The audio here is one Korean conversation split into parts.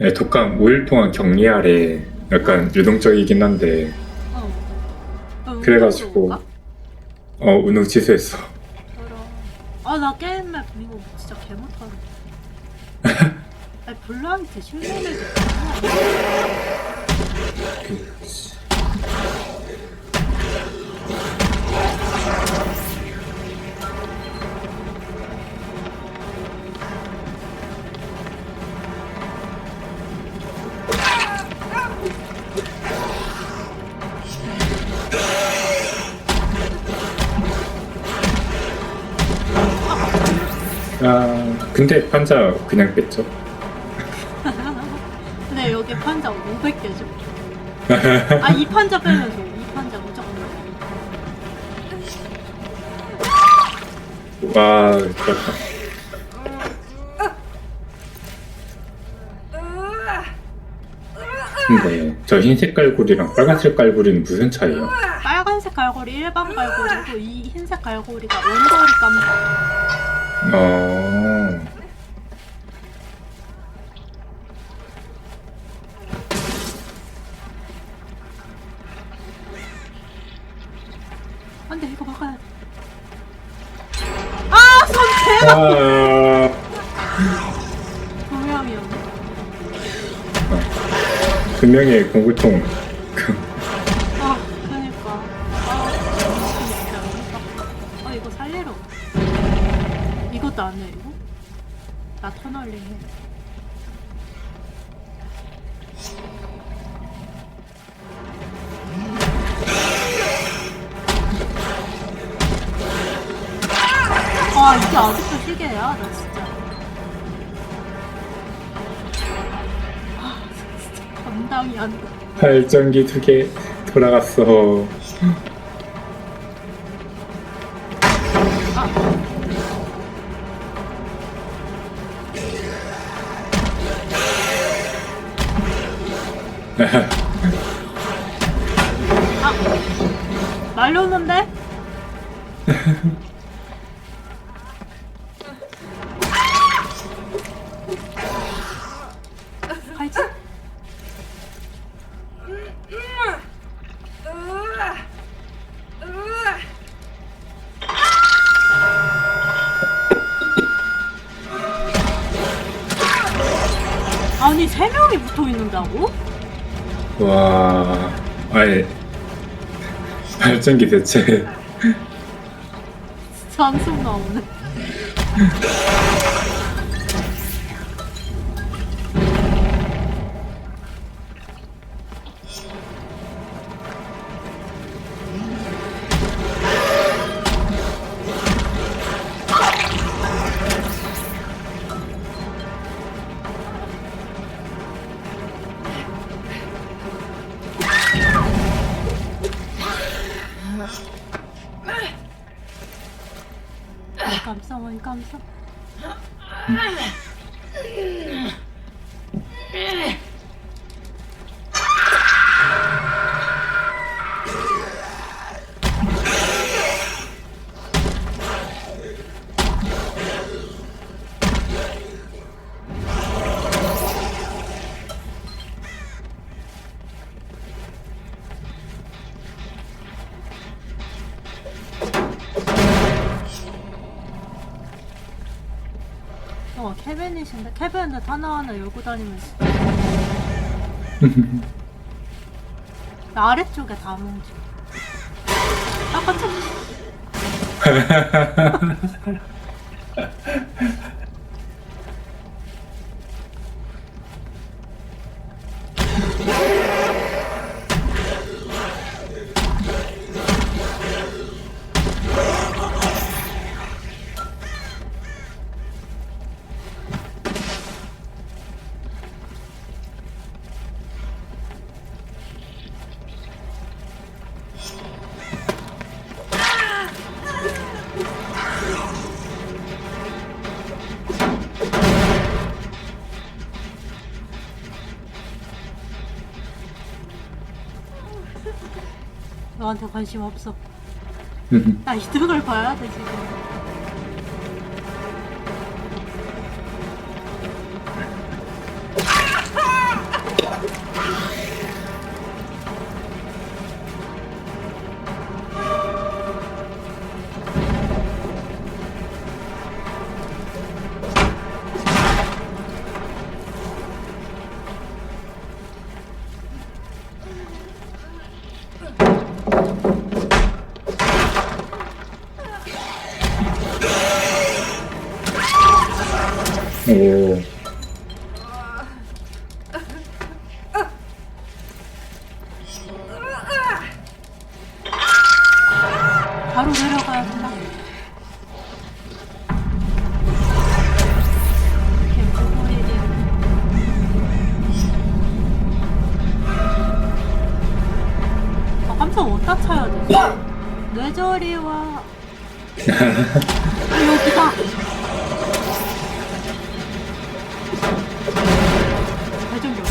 네, 독감 5일 동안 격리하래. 약간 유동적이긴 한데. 그래가지고 운동가? 운동 취소했어. 저런. 나 게임맵 이거 진짜 개 못하네. 아니 블라이트 실내맵이 근데 판자 그냥 뺐죠. 근데 여기 판자 500개죠? 이 판자 빼면 줘. 이 판자 무조건 와, 그렇다. 근데 저 흰색 갈고리랑 빨간색 갈고리는 무슨 차이야? 빨간색 갈고리 일반 갈고리고 이 흰색 갈고리가 원거리 깜짝. 어, 안돼 이거 막아야 돼. 손 대박! 아, 두 명이었네. 분명히 공구통. 그니까. 이거 살리러. 이것도 안 해, 이거? 나 터널링 해. 이게 아직도 시계야? 나 진짜. 진짜 감당이 안 돼. 발전기 2개 돌아갔어. 날렸는데? 갈지? 아니 3명이 붙어있는다고? 와, 아예 발전기 대체. 진짜 한숨 나오네. 감싸 머리 감싸. 캐비닛인데? 캐비닛 하나하나 열고 다니면 진짜. 나 아래쪽에 다 뭉쳐. 깜짝이야. 너한테 관심 없어. 나 이득을 봐야 돼 지금. 오. 바로 내려가야 된다. 개구리리. 아, 깜짝 어디다 차야 되지? 뇌저리와 여기다. 대전경.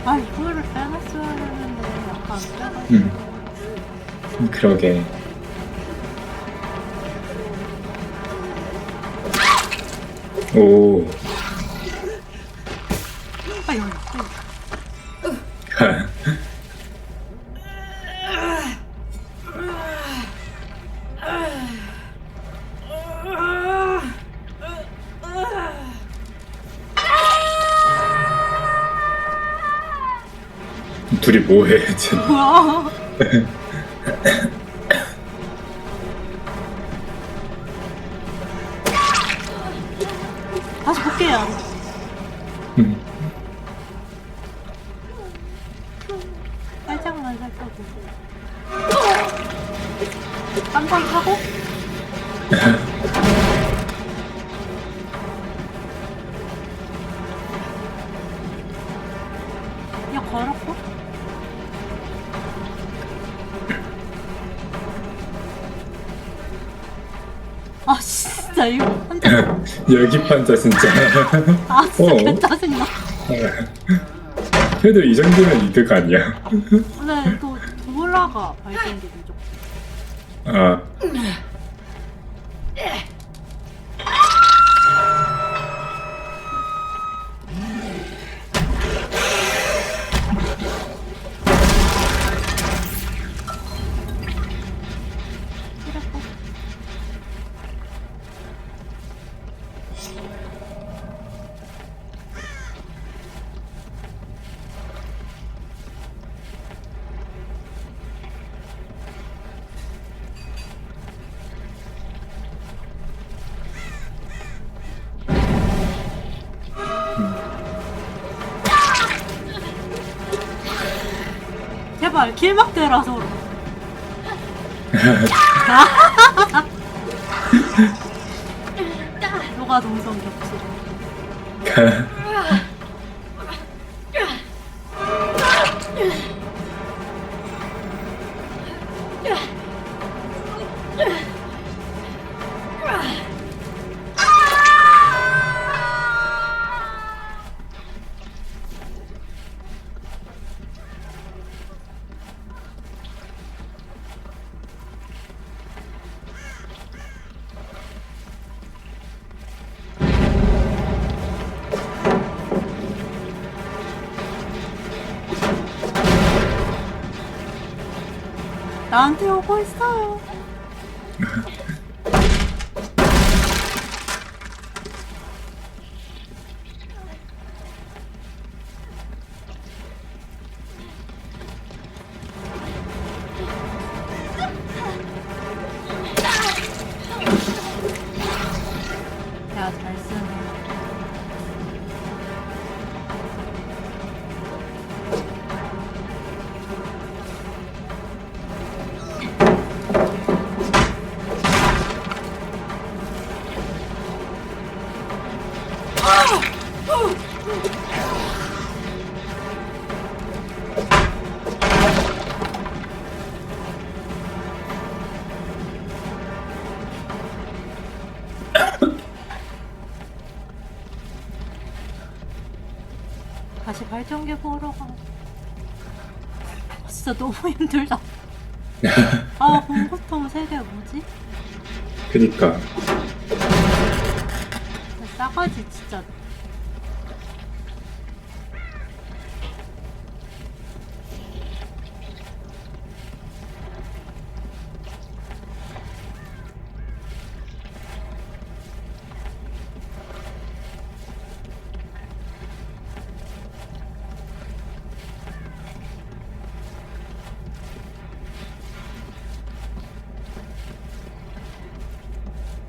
아, 이거를 빼놨어야 되는데 약간 빼가지고. 그러게. 오. 아, 여기. 둘이 뭐해, 쟤. 뭐야? 다시 볼게요. 살짝만 살펴보고. 깜짝 타고? 그냥 걸었고? 아 진짜 이거 혼자 여기 판자 진짜. 아 진짜 어. 개짜증나. 그래도 이 정도면 이득 아니야? 근데 또 돌아가 발전기 무조건. 아. 이랬고. 제발 길막대라서. 누가 동성 겹치래. 나한테 오고 있어요. 야, 잘 쓰네. 다시 발전기 보러 가. 진짜 너무 힘들다. 아, 공고통 3개 뭐지? 그니까 싸가지 진짜.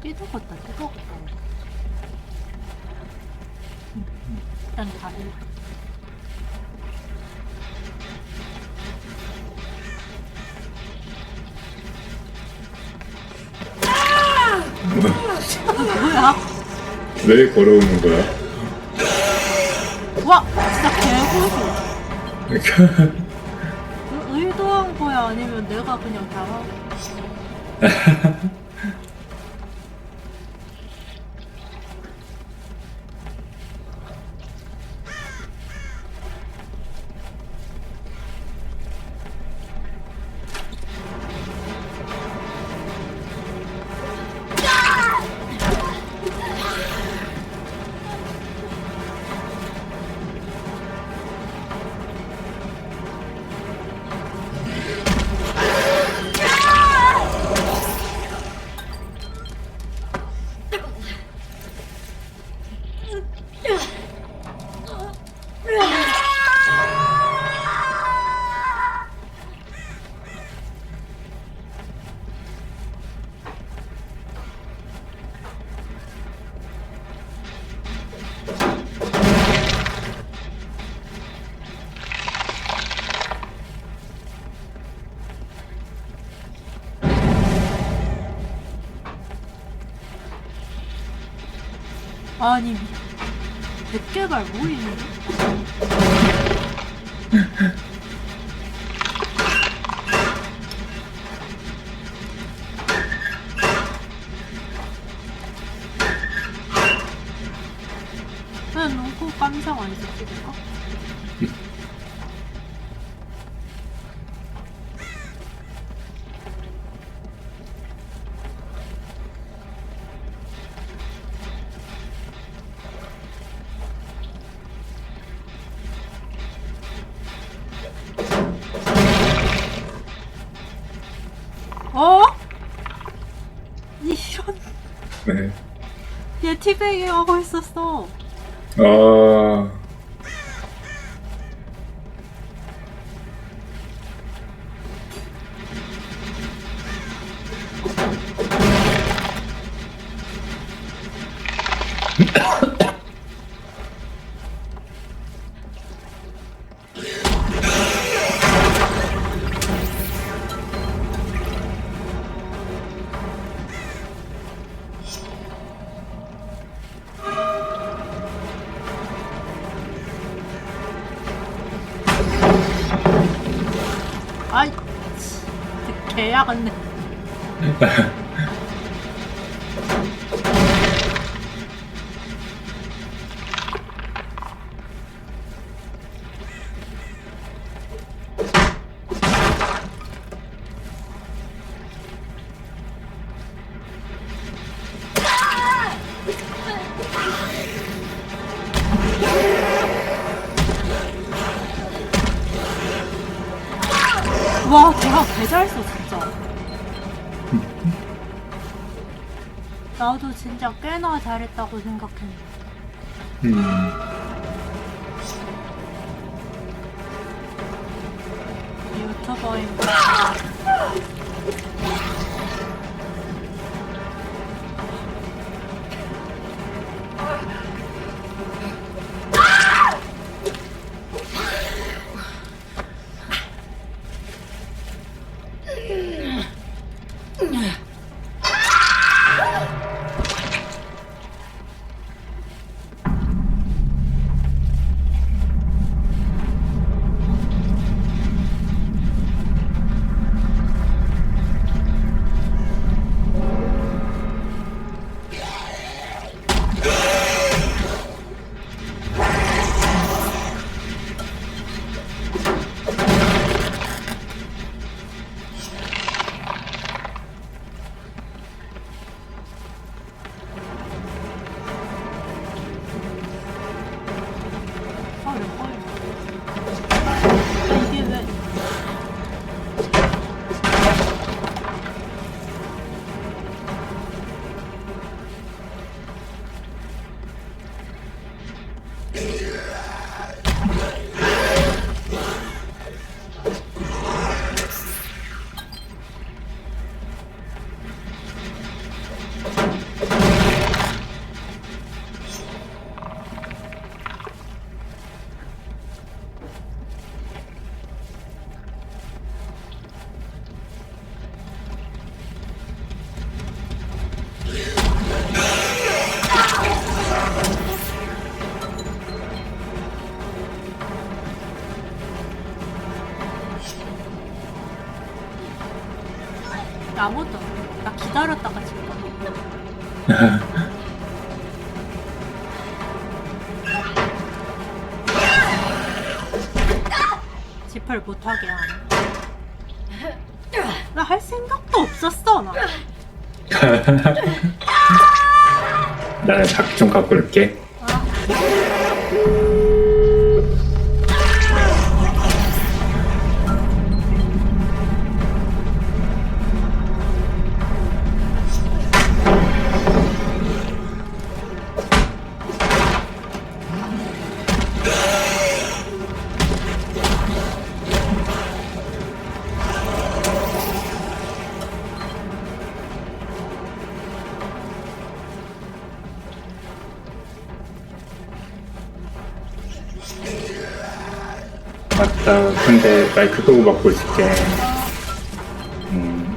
띠덕었다. 일단 다리. 뭐야? 왜 걸어오는 거야? 와, 진짜 개고수. 그러니까 의도한 거야? 아니면 내가 그냥 당한? 아니, 100개발 뭐 있는데? 왜 놓고 깜짝 안 했었지, 내가? 어? 이런. 네. 얘 티베깅 하고 있었어. 아 아이, 개야 같네. 와, 걔가 개잘 써, 진짜. 나도 진짜 꽤나 잘했다고 생각했는데. 유튜버인가? 지팔 못하게 하네. 나 할 생각도 없었어 나. 나는 자기 좀 갖고 올게. 맞다. 근데 마이크 끄고 먹고 있을게. 음.